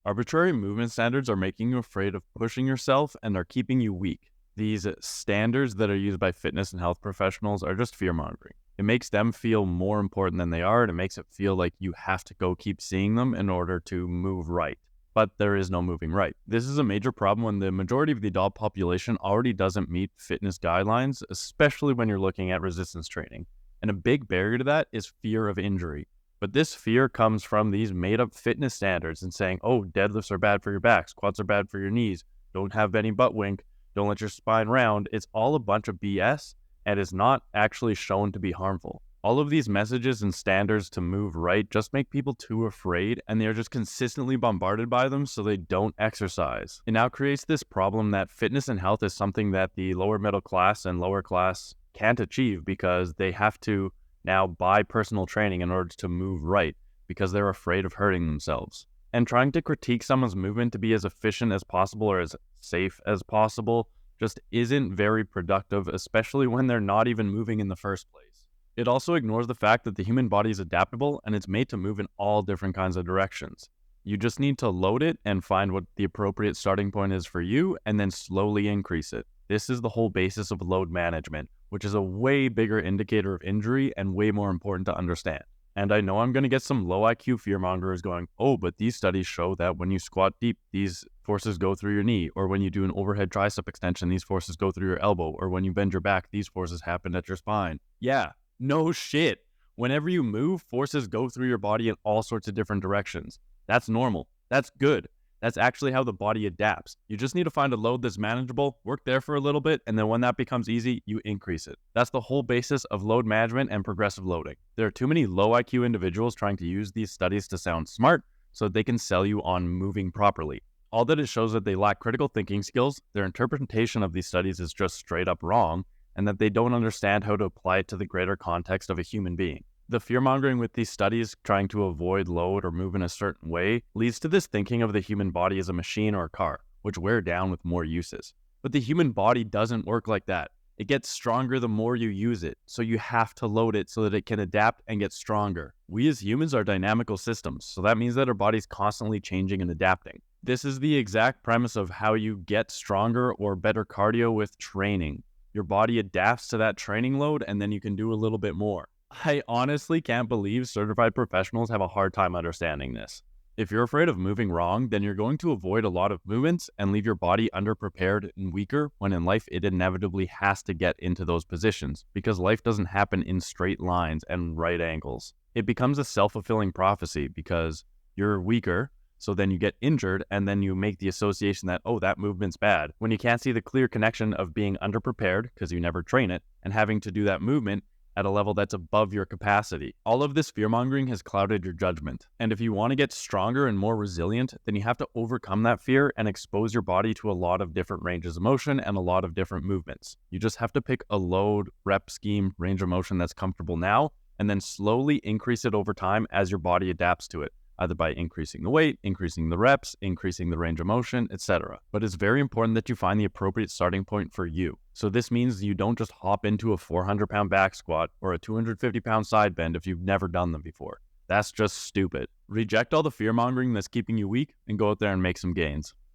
Arbitrary movement standards are making you afraid of pushing yourself and are keeping you weak. These standards that are used by fitness and health professionals are just fear mongering. It makes them feel more important than they are, and it makes it feel like you have to go keep seeing them in order to move right. But there is no moving right. This is a major problem when the majority of the adult population already doesn't meet fitness guidelines, especially when you're looking at resistance training. And a big barrier to that is fear of injury. But this fear comes from these made-up fitness standards and saying, oh, deadlifts are bad for your back, squats are bad for your knees, don't have any butt wink, don't let your spine round. It's all a bunch of BS and is not actually shown to be harmful. All of these messages and standards to move right just make people too afraid, and they're just consistently bombarded by them so they don't exercise. It now creates this problem that fitness and health is something that the lower middle class and lower class can't achieve because they have to now buy personal training in order to move right because they're afraid of hurting themselves. And trying to critique someone's movement to be as efficient as possible or as safe as possible just isn't very productive, especially when they're not even moving in the first place. It also ignores the fact that the human body is adaptable and it's made to move in all different kinds of directions. You just need to load it and find what the appropriate starting point is for you and then slowly increase it. This is the whole basis of load management, which is a way bigger indicator of injury and way more important to understand. And I know I'm going to get some low IQ fearmongers going, oh, but these studies show that when you squat deep, these forces go through your knee, or when you do an overhead tricep extension, these forces go through your elbow, or when you bend your back, these forces happen at your spine. Yeah, no shit. Whenever you move, forces go through your body in all sorts of different directions. That's normal. That's good. That's actually how the body adapts. You just need to find a load that's manageable, work there for a little bit, and then when that becomes easy, you increase it. That's the whole basis of load management and progressive loading. There are too many low IQ individuals trying to use these studies to sound smart so they can sell you on moving properly. All that it shows that they lack critical thinking skills, their interpretation of these studies is just straight up wrong, and that they don't understand how to apply it to the greater context of a human being. The fear-mongering with these studies trying to avoid load or move in a certain way leads to this thinking of the human body as a machine or a car, which wear down with more uses. But the human body doesn't work like that. It gets stronger the more you use it, so you have to load it so that it can adapt and get stronger. We as humans are dynamical systems, so that means that our body's constantly changing and adapting. This is the exact premise of how you get stronger or better cardio with training. Your body adapts to that training load, and then you can do a little bit more. I honestly can't believe certified professionals have a hard time understanding this. If you're afraid of moving wrong, then you're going to avoid a lot of movements and leave your body underprepared and weaker when in life it inevitably has to get into those positions because life doesn't happen in straight lines and right angles. It becomes a self-fulfilling prophecy because you're weaker, so then you get injured and then you make the association that, oh, that movement's bad, when you can't see the clear connection of being underprepared because you never train it and having to do that movement at a level that's above your capacity. All of this fear-mongering has clouded your judgment. And if you want to get stronger and more resilient, then you have to overcome that fear and expose your body to a lot of different ranges of motion and a lot of different movements. You just have to pick a load, rep scheme, range of motion that's comfortable now, and then slowly increase it over time as your body adapts to it, either by increasing the weight, increasing the reps, increasing the range of motion, etc. But it's very important that you find the appropriate starting point for you. So this means you don't just hop into a 400-pound back squat or a 250-pound side bend if you've never done them before. That's just stupid. Reject all the fear-mongering that's keeping you weak and go out there and make some gains.